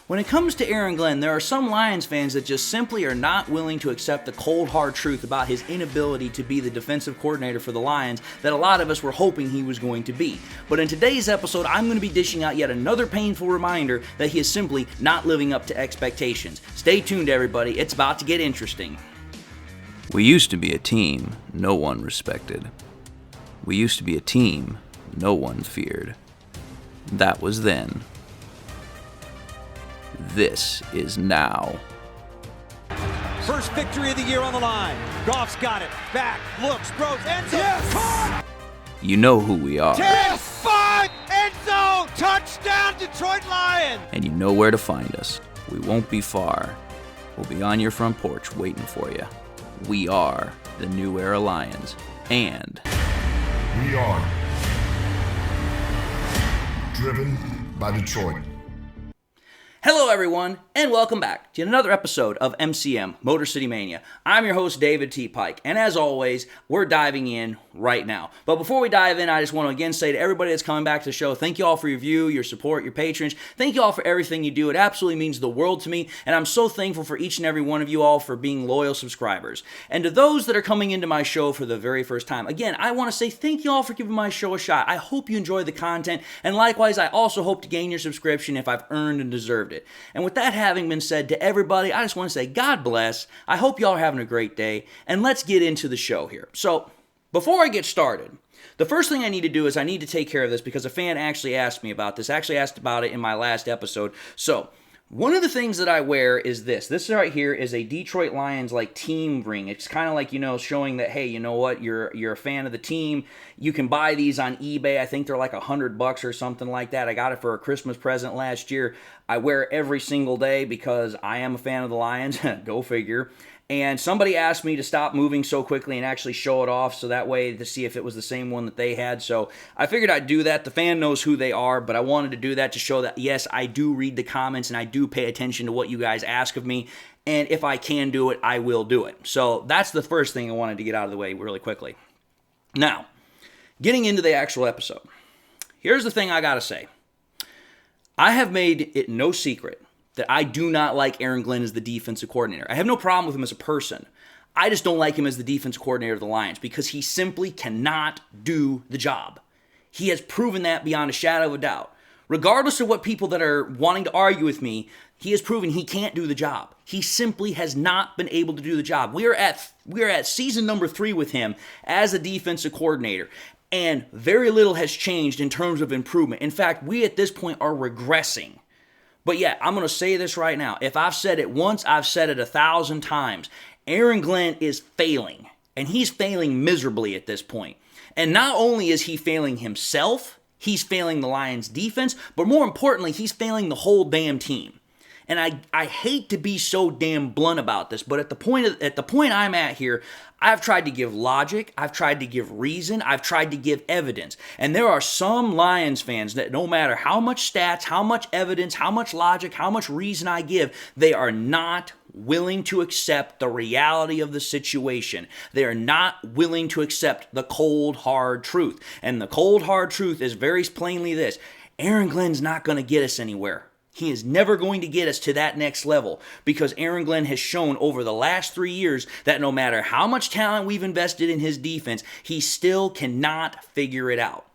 When it comes to Aaron Glenn, there are some Lions fans that just simply are not willing to accept the cold hard truth about his inability to be the defensive coordinator for the Lions that a lot of us were hoping he was going to be. But in today's episode, I'm going to be dishing out yet another painful reminder that he is simply not living up to expectations. Stay tuned, everybody. It's about to get interesting. We used to be a team no one respected. We used to be a team no one feared. That was then. This is now. First victory of the year on the line. Goff's got it. Back, looks, throws, end zone. Yes! Caught! You know who we are. 10-5, end zone, touchdown Detroit Lions. And you know where to find us. We won't be far. We'll be on your front porch waiting for you. We are the New Era Lions. And we are driven by Detroit. Hello everyone, and welcome back to another episode of MCM, Motor City Mania. I'm your host, David T. Pike, and as always, we're diving in right now. But before we dive in, I just want to again say to everybody that's coming back to the show, thank you all for your view, your support, your patronage. Thank you all for everything you do. It absolutely means the world to me, and I'm so thankful for each and every one of you all for being loyal subscribers. And to those that are coming into my show for the very first time, again, I want to say thank you all for giving my show a shot. I hope you enjoy the content, and likewise, I also hope to gain your subscription if I've earned and deserved it. And with that having been said, to everybody, I just want to say God bless. I hope y'all are having a great day, and let's get into the show here. So, before I get started, the first thing I need to do is I need to take care of this because a fan actually asked me about this, actually asked about it in my last episode. So, one of the things that I wear is this. This right here is a Detroit Lions like team ring. It's kind of like, showing that, hey, you know what, you're a fan of the team. You can buy these on eBay. I think they're like $100 or something like that. I got it for a Christmas present last year. I wear it every single day because I am a fan of the Lions. Go figure. And somebody asked me to stop moving so quickly and actually show it off so that way to see if it was the same one that they had. So I figured I'd do that. The fan knows who they are, but I wanted to do that to show that, yes, I do read the comments and I do pay attention to what you guys ask of me. And if I can do it, I will do it. So that's the first thing I wanted to get out of the way really quickly. Now, getting into the actual episode. Here's the thing I got to say. I have made it no secret that I do not like Aaron Glenn as the defensive coordinator. I have no problem with him as a person. I just don't like him as the defensive coordinator of the Lions because he simply cannot do the job. He has proven that beyond a shadow of a doubt. Regardless of what people that are wanting to argue with me, he has proven he can't do the job. He simply has not been able to do the job. We are at season number 3 with him as a defensive coordinator, and very little has changed in terms of improvement. In fact, we at this point are regressing. But yeah, I'm going to say this right now. If I've said it once, I've said it 1,000 times. Aaron Glenn is failing, and he's failing miserably at this point. And not only is he failing himself, he's failing the Lions defense, but more importantly, he's failing the whole damn team. And I hate to be so damn blunt about this, but at the point I'm at here, I've tried to give logic, I've tried to give reason, I've tried to give evidence. And there are some Lions fans that no matter how much stats, how much evidence, how much logic, how much reason I give, they are not willing to accept the reality of the situation. They are not willing to accept the cold, hard truth. And the cold, hard truth is very plainly this. Aaron Glenn's not going to get us anywhere. He is never going to get us to that next level because Aaron Glenn has shown over the last 3 years that no matter how much talent we've invested in his defense, he still cannot figure it out.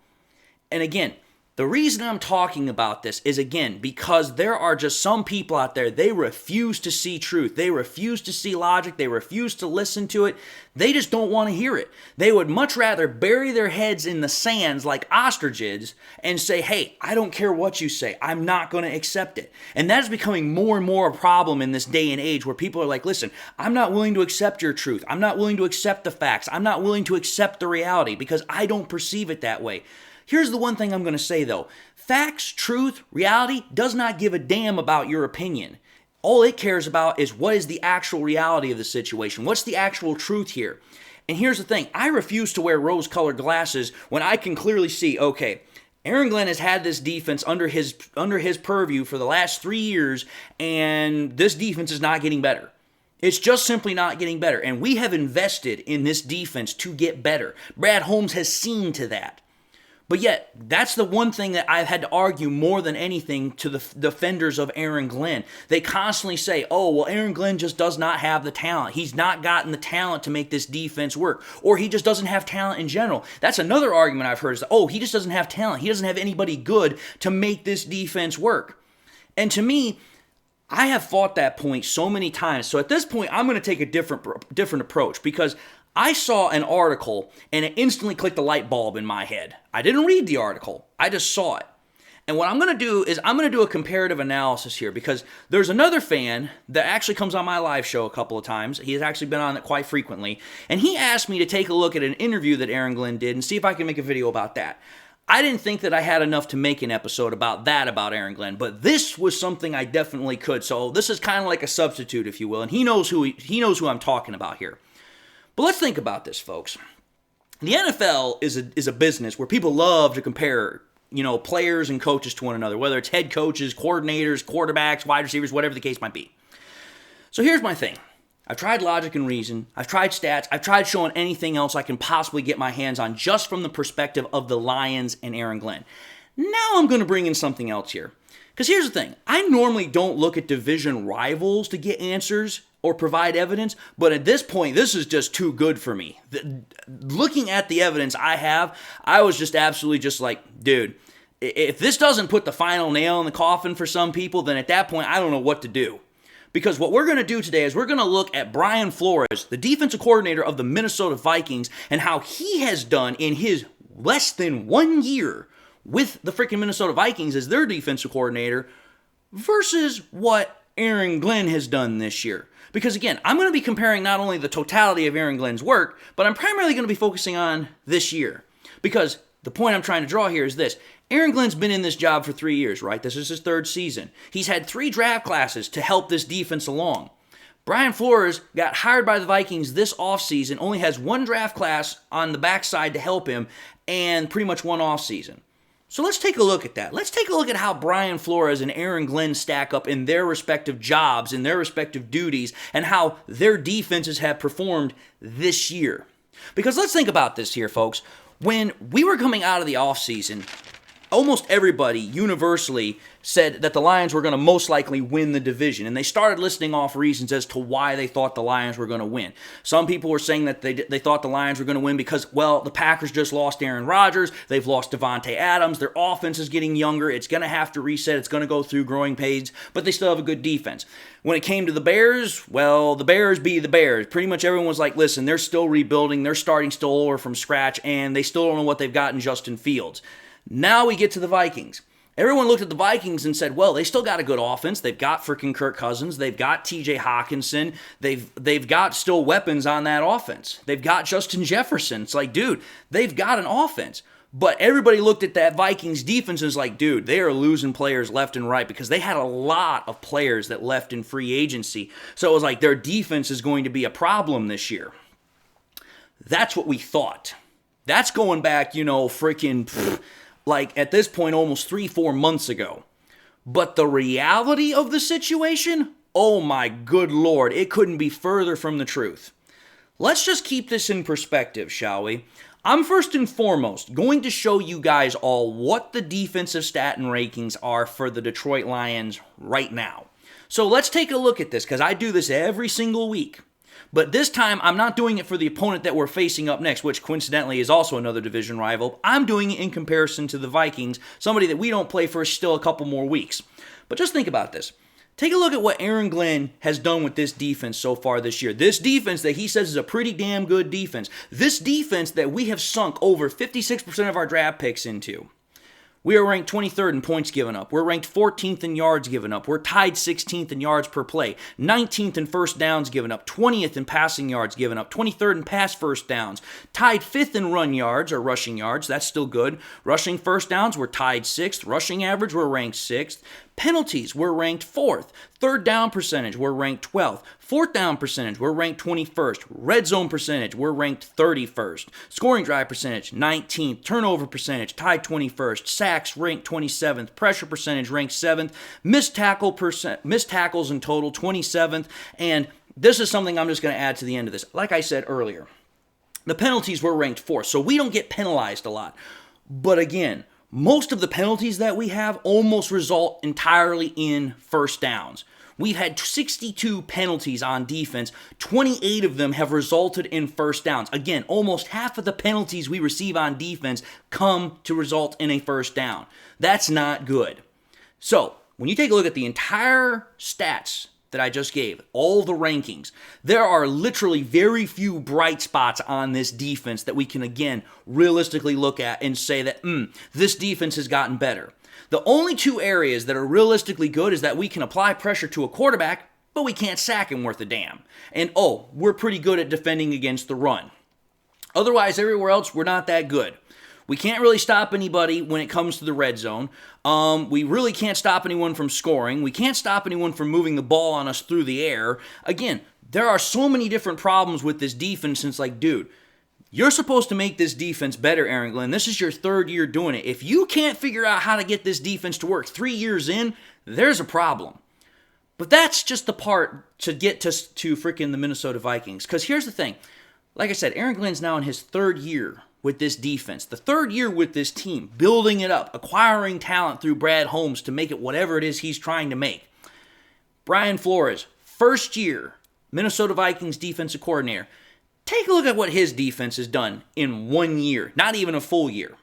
And again, the reason I'm talking about this is, again, because there are just some people out there, they refuse to see truth. They refuse to see logic. They refuse to listen to it. They just don't want to hear it. They would much rather bury their heads in the sands like ostriches and say, hey, I don't care what you say. I'm not going to accept it. And that is becoming more and more a problem in this day and age where people are like, listen, I'm not willing to accept your truth. I'm not willing to accept the facts. I'm not willing to accept the reality because I don't perceive it that way. Here's the one thing I'm going to say, though. Facts, truth, reality does not give a damn about your opinion. All it cares about is what is the actual reality of the situation. What's the actual truth here? And here's the thing. I refuse to wear rose-colored glasses when I can clearly see, okay, Aaron Glenn has had this defense under his purview for the last 3 years, and this defense is not getting better. It's just simply not getting better. And we have invested in this defense to get better. Brad Holmes has seen to that. But yet, that's the one thing that I've had to argue more than anything to the defenders of Aaron Glenn. They constantly say, oh, well, Aaron Glenn just does not have the talent. He's not gotten the talent to make this defense work. Or he just doesn't have talent in general. That's another argument I've heard is, oh, he just doesn't have talent. He doesn't have anybody good to make this defense work. And to me, I have fought that point so many times. So at this point, I'm going to take a different approach because I saw an article and it instantly clicked a light bulb in my head. I didn't read the article. I just saw it. And what I'm going to do is I'm going to do a comparative analysis here because there's another fan that actually comes on my live show a couple of times. He has actually been on it quite frequently. And he asked me to take a look at an interview that Aaron Glenn did and see if I can make a video about that. I didn't think that I had enough to make an episode about Aaron Glenn, but this was something I definitely could. So this is kind of like a substitute, if you will. And he knows who I'm talking about here. But let's think about this, folks. The NFL is a business where people love to compare, players and coaches to one another, whether it's head coaches, coordinators, quarterbacks, wide receivers, whatever the case might be. So here's my thing. I've tried logic and reason. I've tried stats. I've tried showing anything else I can possibly get my hands on just from the perspective of the Lions and Aaron Glenn. Now I'm going to bring in something else here. Because here's the thing. I normally don't look at division rivals to get answers or provide evidence, but at this point, this is just too good for me. Looking at the evidence I have, I was just absolutely just like, dude, if this doesn't put the final nail in the coffin for some people, then at that point, I don't know what to do. Because what we're going to do today is we're going to look at Brian Flores, the defensive coordinator of the Minnesota Vikings, and how he has done in his less than 1 year with the freaking Minnesota Vikings as their defensive coordinator versus what Aaron Glenn has done this year. Because again, I'm going to be comparing not only the totality of Aaron Glenn's work, but I'm primarily going to be focusing on this year. Because the point I'm trying to draw here is this. Aaron Glenn's been in this job for 3 years, right? This is his third season. He's had 3 draft classes to help this defense along. Brian Flores got hired by the Vikings this offseason, only has 1 draft class on the backside to help him, and pretty much 1 offseason. So let's take a look at that. Let's take a look at how Brian Flores and Aaron Glenn stack up in their respective jobs, in their respective duties, and how their defenses have performed this year. Because let's think about this here, folks. When we were coming out of the offseason, almost everybody universally said that the Lions were going to most likely win the division, and they started listing off reasons as to why they thought the Lions were going to win. Some people were saying that they thought the Lions were going to win because, well, the Packers just lost Aaron Rodgers, they've lost Devontae Adams, their offense is getting younger, it's going to have to reset, it's going to go through growing pains, but they still have a good defense. When it came to the Bears, well, the Bears be the Bears. Pretty much everyone was like, listen, they're still rebuilding, they're starting still over from scratch, and they still don't know what they've got in Justin Fields. Now we get to the Vikings. Everyone looked at the Vikings and said, well, they still got a good offense. They've got freaking Kirk Cousins. They've got TJ Hawkinson. They've got still weapons on that offense. They've got Justin Jefferson. It's like, dude, they've got an offense. But everybody looked at that Vikings defense and was like, dude, they are losing players left and right because they had a lot of players that left in free agency. So it was like their defense is going to be a problem this year. That's what we thought. That's going back, like at this point almost 3-4 months ago. But the reality of the situation, oh my good Lord, it couldn't be further from the truth. Let's just keep this in perspective, shall we? I'm first and foremost going to show you guys all what the defensive stat and rankings are for the Detroit Lions right now. So let's take a look at this because I do this every single week. But this time, I'm not doing it for the opponent that we're facing up next, which coincidentally is also another division rival. I'm doing it in comparison to the Vikings, somebody that we don't play for still a couple more weeks. But just think about this. Take a look at what Aaron Glenn has done with this defense so far this year. This defense that he says is a pretty damn good defense. This defense that we have sunk over 56% of our draft picks into. We are ranked 23rd in points given up. We're ranked 14th in yards given up. We're tied 16th in yards per play. 19th in first downs given up. 20th in passing yards given up. 23rd in pass first downs. Tied 5th in run yards or rushing yards. That's still good. Rushing first downs, we're tied 6th. Rushing average, we're ranked 6th. Penalties, we're ranked 4th. Third down percentage, we're ranked 12th. Fourth down percentage, we're ranked 21st. Red zone percentage, we're ranked 31st. Scoring drive percentage, 19th. Turnover percentage, tied 21st. Sacks, ranked 27th. Pressure percentage, ranked 7th. Missed tackles in total, 27th. And this is something I'm just going to add to the end of this. Like I said earlier, the penalties were ranked 4th, so we don't get penalized a lot. But again, most of the penalties that we have almost result entirely in first downs. We've had 62 penalties on defense. 28 of them have resulted in first downs. Again, almost half of the penalties we receive on defense come to result in a first down. That's not good. So, when you take a look at the entire stats that I just gave, all the rankings, there are literally very few bright spots on this defense that we can, again, realistically look at and say that, this defense has gotten better. The only two areas that are realistically good is that we can apply pressure to a quarterback, but we can't sack him worth a damn. And, we're pretty good at defending against the run. Otherwise, everywhere else, we're not that good. We can't really stop anybody when it comes to the red zone. We really can't stop anyone from scoring. We can't stop anyone from moving the ball on us through the air. Again, there are so many different problems with this defense. It's like, dude, you're supposed to make this defense better, Aaron Glenn. This is your third year doing it. If you can't figure out how to get this defense to work 3 years in, there's a problem. But that's just the part to get to freaking the Minnesota Vikings. Because here's the thing. Like I said, Aaron Glenn's now in his third year with this defense. The third year with this team, building it up, acquiring talent through Brad Holmes to make it whatever it is he's trying to make. Brian Flores, first year, Minnesota Vikings defensive coordinator. Take a look at what his defense has done in 1 year, not even a full year.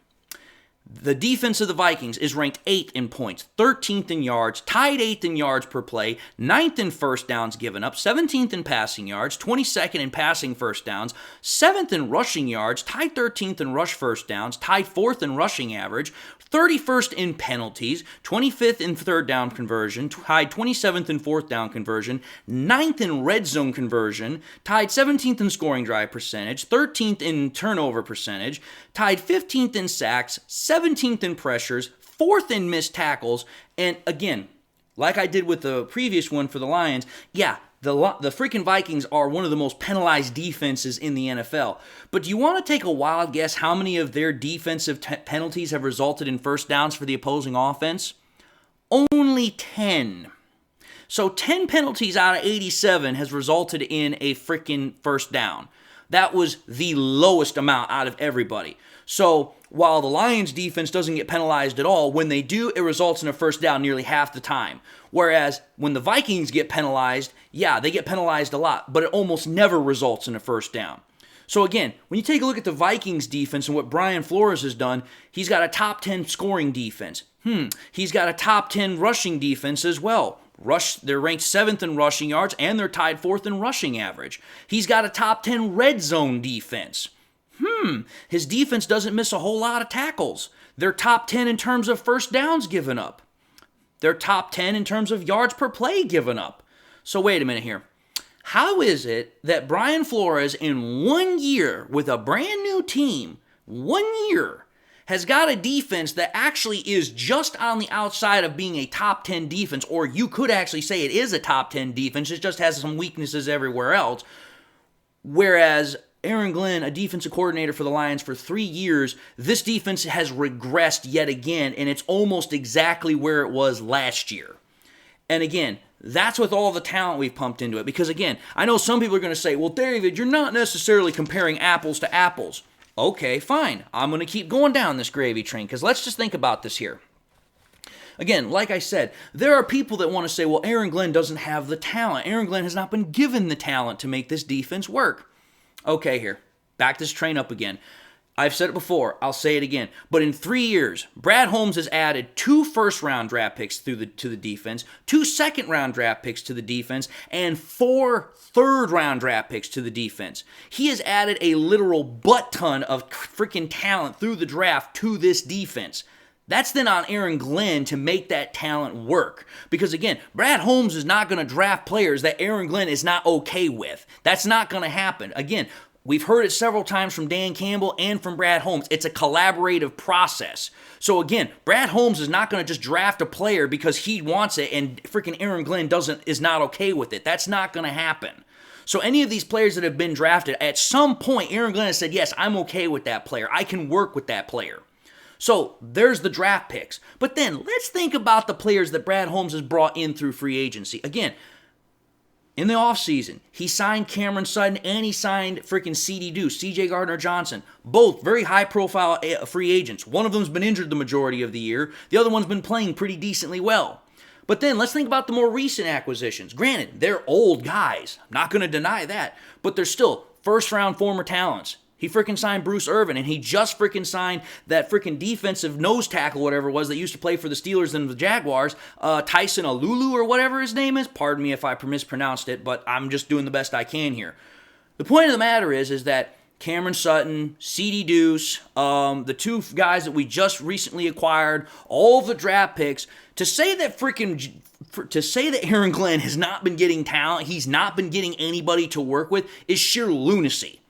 The defense of the Vikings is ranked 8th in points, 13th in yards, tied 8th in yards per play, 9th in first downs given up, 17th in passing yards, 22nd in passing first downs, 7th in rushing yards, tied 13th in rush first downs, tied 4th in rushing average, 31st in penalties, 25th in third down conversion, tied 27th in fourth down conversion, 9th in red zone conversion, tied 17th in scoring drive percentage, 13th in turnover percentage, tied 15th in sacks, 17th in pressures, 4th in missed tackles, and again, like I did with the previous one for the Lions, the freaking Vikings are one of the most penalized defenses in the NFL. But do you want to take a wild guess how many of their defensive penalties have resulted in first downs for the opposing offense? Only 10. So 10 penalties out of 87 has resulted in a freaking first down. That was the lowest amount out of everybody. So while the Lions defense doesn't get penalized at all, when they do, it results in a first down nearly half the time. Whereas when the Vikings get penalized, they get penalized a lot, but it almost never results in a first down. So again, when you take a look at the Vikings defense and what Brian Flores has done, he's got a top 10 scoring defense. He's got a top 10 rushing defense as well. They're ranked 7th in rushing yards, and they're tied 4th in rushing average. He's got a top 10 red zone defense. His defense doesn't miss a whole lot of tackles. They're top 10 in terms of first downs given up. They're top 10 in terms of yards per play given up. So wait a minute here. How is it that Brian Flores in 1 year with a brand new team, 1 year, has got a defense that actually is just on the outside of being a top 10 defense, or you could actually say it is a top 10 defense, it just has some weaknesses everywhere else, whereas Aaron Glenn, a defensive coordinator for the Lions for 3 years, this defense has regressed yet again, and it's almost exactly where it was last year. And again, that's with all the talent we've pumped into it. Because again, I know some people are going to say, well, David, you're not necessarily comparing apples to apples. Okay, fine. I'm going to keep going down this gravy train, because let's just think about this here. Again, like I said, there are people that want to say, well, Aaron Glenn doesn't have the talent. Aaron Glenn has not been given the talent to make this defense work. Okay, here. Back this train up again. I've said it before. I'll say it again. But in 3 years, Brad Holmes has added 2 first-round draft picks to the defense, 2 second-round draft picks to the defense, and 4 third-round draft picks to the defense. He has added a literal butt-ton of freaking talent through the draft to this defense. That's then on Aaron Glenn to make that talent work. Because again, Brad Holmes is not going to draft players that Aaron Glenn is not okay with. That's not going to happen. Again, we've heard it several times from Dan Campbell and from Brad Holmes. It's a collaborative process. So again, Brad Holmes is not going to just draft a player because he wants it and freaking Aaron Glenn is not okay with it. That's not going to happen. So any of these players that have been drafted, at some point, Aaron Glenn has said, yes, I'm okay with that player. I can work with that player. So there's the draft picks. But then let's think about the players that Brad Holmes has brought in through free agency. Again, In the offseason, he signed Cameron Sutton and he signed freaking C.D. Deuce, C.J. Gardner-Johnson. Both very high-profile free agents. One of them's been injured the majority of the year. The other one's been playing pretty decently well. But then let's think about the more recent acquisitions. Granted, they're old guys. I'm not going to deny that. But they're still first-round former talents. He freaking signed Bruce Irvin, and he just freaking signed that freaking defensive nose tackle, whatever it was, that used to play for the Steelers and the Jaguars, Tyson Alulu or whatever his name is. Pardon me if I mispronounced it, but I'm just doing the best I can here. The point of the matter is that Cameron Sutton, C.D. Deuce, the two guys that we just recently acquired, all of the draft picks, to say that Aaron Glenn has not been getting talent, he's not been getting anybody to work with, is sheer lunacy.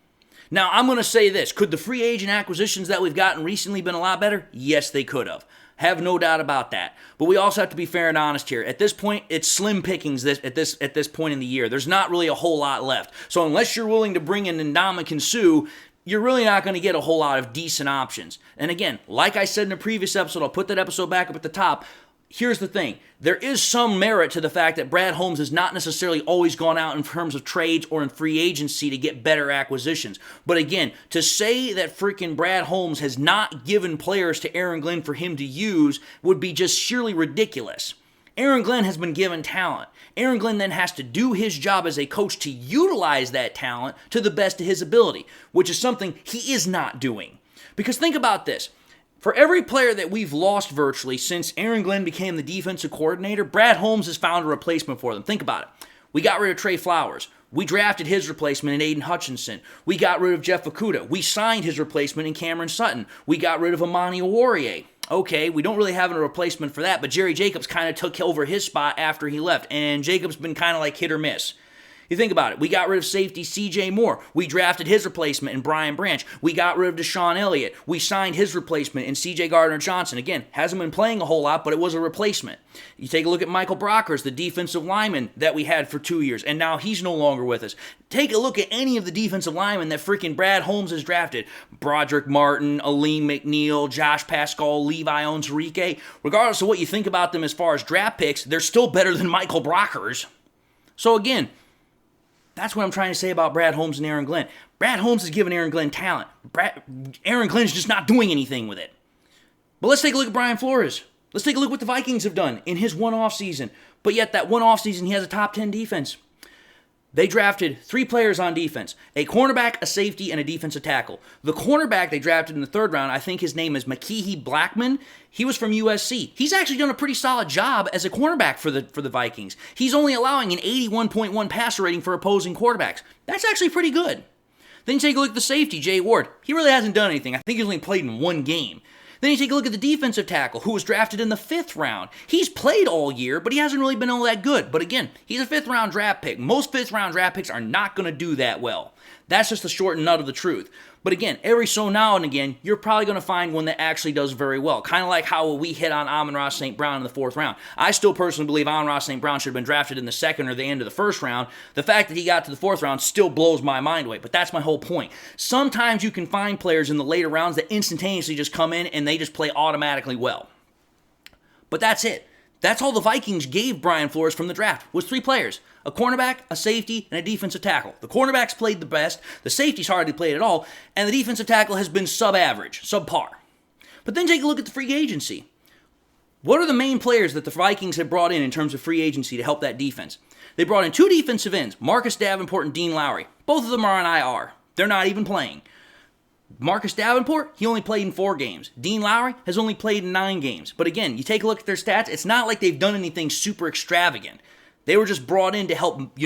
Now, I'm going to say this. Could the free agent acquisitions that we've gotten recently been a lot better? Yes, they could have. Have no doubt about that. But we also have to be fair and honest here. At this point, it's slim pickings at this point in the year. There's not really a whole lot left. So unless you're willing to bring in Ndamukong Suh, you're really not going to get a whole lot of decent options. And again, like I said in a previous episode, I'll put that episode back up at the top. Here's the thing. There is some merit to the fact that Brad Holmes has not necessarily always gone out in terms of trades or in free agency to get better acquisitions. But again, to say that freaking Brad Holmes has not given players to Aaron Glenn for him to use would be just sheerly ridiculous. Aaron Glenn has been given talent. Aaron Glenn then has to do his job as a coach to utilize that talent to the best of his ability, which is something he is not doing. Because think about this. For every player that we've lost virtually since Aaron Glenn became the defensive coordinator, Brad Holmes has found a replacement for them. Think about it. We got rid of Trey Flowers. We drafted his replacement in Aiden Hutchinson. We got rid of Jeff Okudah. We signed his replacement in Cameron Sutton. We got rid of Amani Oruwariye. Okay, we don't really have a replacement for that, but Jerry Jacobs kind of took over his spot after he left, and Jacobs been kind of like hit or miss. You think about it. We got rid of safety C.J. Moore. We drafted his replacement in Brian Branch. We got rid of Deshaun Elliott. We signed his replacement in C.J. Gardner-Johnson. Again, hasn't been playing a whole lot, but it was a replacement. You take a look at Michael Brockers, the defensive lineman that we had for 2 years, and now he's no longer with us. Take a look at any of the defensive linemen that freaking Brad Holmes has drafted. Broderick Martin, Aleem McNeil, Josh Pascal, Levi Onwuzurike. Regardless of what you think about them as far as draft picks, they're still better than Michael Brockers. So again, that's what I'm trying to say about Brad Holmes and Aaron Glenn. Brad Holmes has given Aaron Glenn talent. Aaron Glenn's just not doing anything with it. But let's take a look at Brian Flores. Let's take a look at what the Vikings have done in his one offseason. But yet that one offseason, he has a top 10 defense. They drafted 3 players on defense, a cornerback, a safety, and a defensive tackle. The cornerback they drafted in the 3rd round, I think his name is Mekhi Blackman. He was from USC. He's actually done a pretty solid job as a cornerback for the Vikings. He's only allowing an 81.1 passer rating for opposing quarterbacks. That's actually pretty good. Then you take a look at the safety, Jay Ward. He really hasn't done anything. I think he's only played in 1 game. Then you take a look at the defensive tackle, who was drafted in the 5th round. He's played all year, but he hasn't really been all that good. But again, he's a 5th round draft pick. Most 5th round draft picks are not going to do that well. That's just the short and nut of the truth. But again, every so now and again, you're probably going to find one that actually does very well. Kind of like how we hit on Amon-Ra St. Brown in the 4th round. I still personally believe Amon-Ra St. Brown should have been drafted in the 2nd or the end of the 1st round. The fact that he got to the 4th round still blows my mind away, but that's my whole point. Sometimes you can find players in the later rounds that instantaneously just come in and they just play automatically well. But that's it. That's all the Vikings gave Brian Flores from the draft, was 3 players. A cornerback, a safety, and a defensive tackle. The cornerback's played the best, the safety's hardly played at all, and the defensive tackle has been sub-average, subpar. But then take a look at the free agency. What are the main players that the Vikings have brought in terms of free agency to help that defense? They brought in 2 defensive ends, Marcus Davenport and Dean Lowry. Both of them are on IR. They're not even playing. Marcus Davenport, he only played in 4 games. Dean Lowry has only played in 9 games. But again, you take a look at their stats, it's not like they've done anything super extravagant. They were just brought in to help,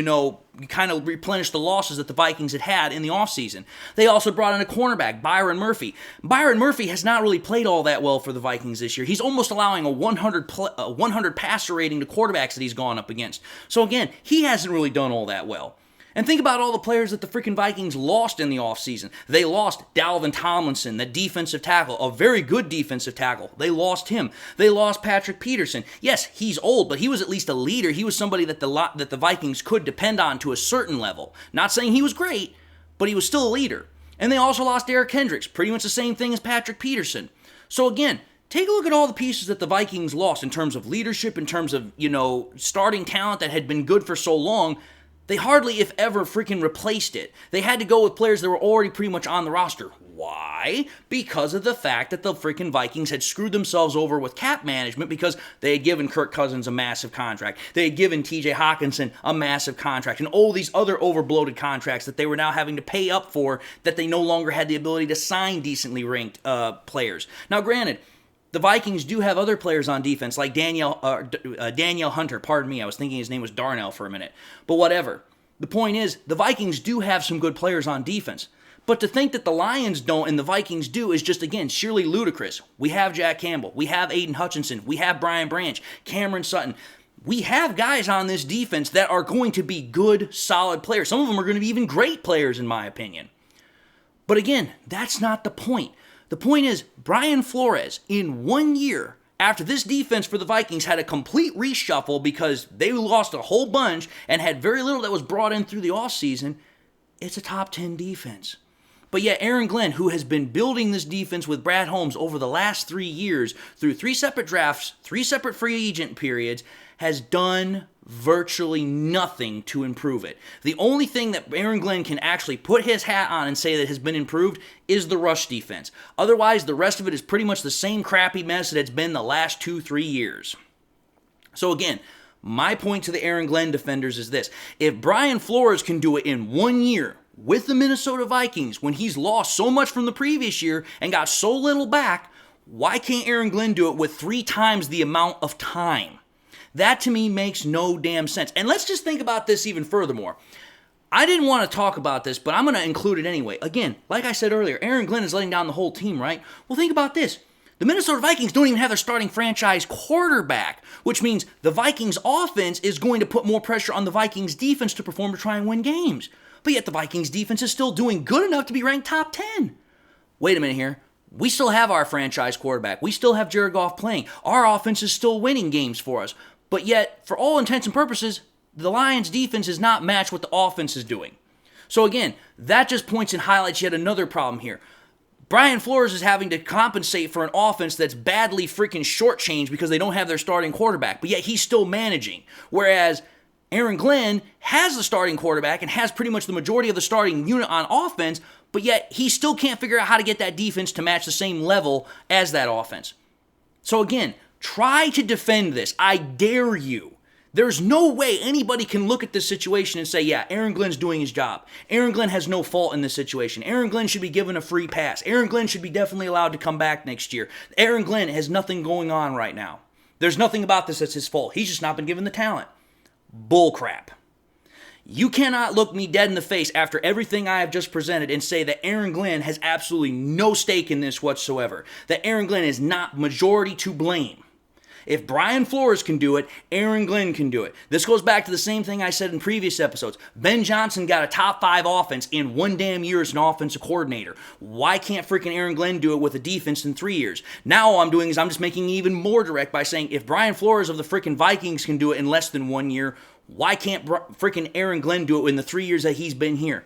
kind of replenish the losses that the Vikings had in the offseason. They also brought in a cornerback, Byron Murphy. Byron Murphy has not really played all that well for the Vikings this year. He's almost allowing a 100 passer rating to quarterbacks that he's gone up against. So again, he hasn't really done all that well. And think about all the players that the freaking Vikings lost in the offseason. They lost Dalvin Tomlinson, the defensive tackle, a very good defensive tackle. They lost him. They lost Patrick Peterson. Yes, he's old, but he was at least a leader. He was somebody that the Vikings could depend on to a certain level. Not saying he was great, but he was still a leader. And they also lost Eric Kendricks, pretty much the same thing as Patrick Peterson. So again, take a look at all the pieces that the Vikings lost in terms of leadership, in terms of, starting talent that had been good for so long. They hardly, if ever, freaking replaced it. They had to go with players that were already pretty much on the roster. Why? Because of the fact that the freaking Vikings had screwed themselves over with cap management because they had given Kirk Cousins a massive contract. They had given TJ Hawkinson a massive contract and all these other overbloated contracts that they were now having to pay up for that they no longer had the ability to sign decently ranked players. Now, granted, the Vikings do have other players on defense, like Danielle Hunter. Pardon me, I was thinking his name was Darnell for a minute. But whatever. The point is, the Vikings do have some good players on defense. But to think that the Lions don't and the Vikings do is just, again, sheerly ludicrous. We have Jack Campbell. We have Aiden Hutchinson. We have Brian Branch, Cameron Sutton. We have guys on this defense that are going to be good, solid players. Some of them are going to be even great players, in my opinion. But again, that's not the point. The point is, Brian Flores, in 1 year, after this defense for the Vikings had a complete reshuffle because they lost a whole bunch and had very little that was brought in through the offseason, it's a top 10 defense. But yet Aaron Glenn, who has been building this defense with Brad Holmes over the last 3 years, through 3 separate drafts, 3 separate free agent periods, has done virtually nothing to improve it. The only thing that Aaron Glenn can actually put his hat on and say that has been improved is the rush defense. Otherwise, the rest of it is pretty much the same crappy mess that it's been the last 2-3 years. So again, my point to the Aaron Glenn defenders is this. If Brian Flores can do it in 1 year with the Minnesota Vikings when he's lost so much from the previous year and got so little back, why can't Aaron Glenn do it with 3 times the amount of time? That to me makes no damn sense. And let's just think about this even furthermore. I didn't want to talk about this, but I'm going to include it anyway. Again, like I said earlier, Aaron Glenn is letting down the whole team, right? Well, think about this. The Minnesota Vikings don't even have their starting franchise quarterback, which means the Vikings offense is going to put more pressure on the Vikings defense to perform to try and win games. But yet the Vikings defense is still doing good enough to be ranked top 10. Wait a minute here. We still have our franchise quarterback. We still have Jared Goff playing. Our offense is still winning games for us. But yet, for all intents and purposes, the Lions' defense is not matched what the offense is doing. So again, that just points and highlights yet another problem here. Brian Flores is having to compensate for an offense that's badly freaking shortchanged because they don't have their starting quarterback, but yet he's still managing. Whereas Aaron Glenn has the starting quarterback and has pretty much the majority of the starting unit on offense, but yet he still can't figure out how to get that defense to match the same level as that offense. So again, try to defend this. I dare you. There's no way anybody can look at this situation and say, yeah, Aaron Glenn's doing his job. Aaron Glenn has no fault in this situation. Aaron Glenn should be given a free pass. Aaron Glenn should be definitely allowed to come back next year. Aaron Glenn has nothing going on right now. There's nothing about this that's his fault. He's just not been given the talent. Bullcrap. You cannot look me dead in the face after everything I have just presented and say that Aaron Glenn has absolutely no stake in this whatsoever. That Aaron Glenn is not majority to blame. If Brian Flores can do it, Aaron Glenn can do it. This goes back to the same thing I said in previous episodes. Ben Johnson got a top 5 offense in 1 damn year as an offensive coordinator. Why can't freaking Aaron Glenn do it with a defense in 3 years? Now all I'm doing is I'm just making it even more direct by saying if Brian Flores of the freaking Vikings can do it in less than 1 year, why can't freaking Aaron Glenn do it in the 3 years that he's been here?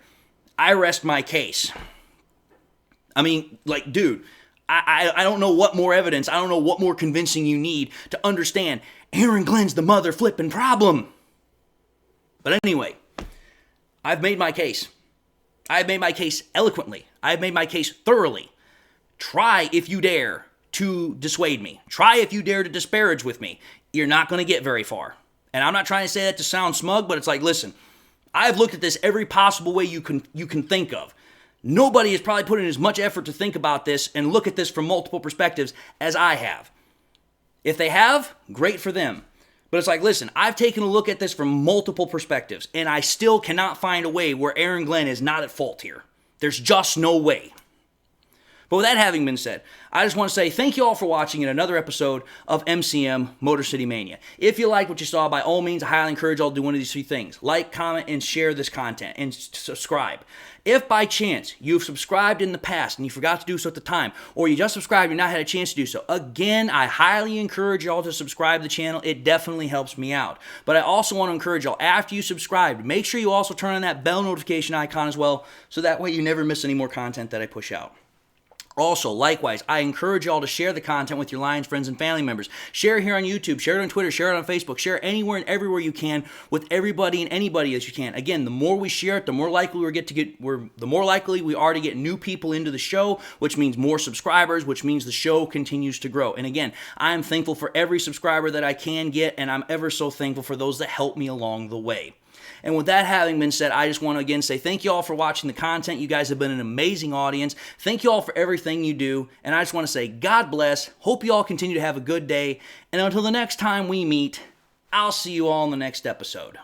I rest my case. I mean, like, dude, I don't know what more evidence, I don't know what more convincing you need to understand Aaron Glenn's the mother flipping problem. But anyway, I've made my case. I've made my case eloquently. I've made my case thoroughly. Try if you dare to dissuade me. Try if you dare to disparage with me. You're not going to get very far. And I'm not trying to say that to sound smug, but it's like, listen, I've looked at this every possible way you can think of. Nobody has probably put in as much effort to think about this and look at this from multiple perspectives as I have. If they have, great for them. But it's like, listen, I've taken a look at this from multiple perspectives, and I still cannot find a way where Aaron Glenn is not at fault here. There's just no way. But with that having been said, I just want to say thank you all for watching in another episode of MCM Motor City Mania. If you like what you saw, by all means, I highly encourage you all to do one of these 3 things. Like, comment, and share this content, and subscribe. If by chance you've subscribed in the past and you forgot to do so at the time, or you just subscribed and not had a chance to do so, again, I highly encourage y'all to subscribe to the channel. It definitely helps me out. But I also want to encourage y'all, after you subscribe, make sure you also turn on that bell notification icon as well, so that way you never miss any more content that I push out. Also, likewise, I encourage y'all to share the content with your Lions friends and family members. Share it here on YouTube, share it on Twitter, share it on Facebook, share it anywhere and everywhere you can with everybody and anybody that you can. Again, the more we share it, the more likely we are to get new people into the show, which means more subscribers, which means the show continues to grow. And again, I am thankful for every subscriber that I can get, and I'm ever so thankful for those that help me along the way. And with that having been said, I just want to again say thank you all for watching the content. You guys have been an amazing audience. Thank you all for everything you do. And I just want to say God bless. Hope you all continue to have a good day. And until the next time we meet, I'll see you all in the next episode.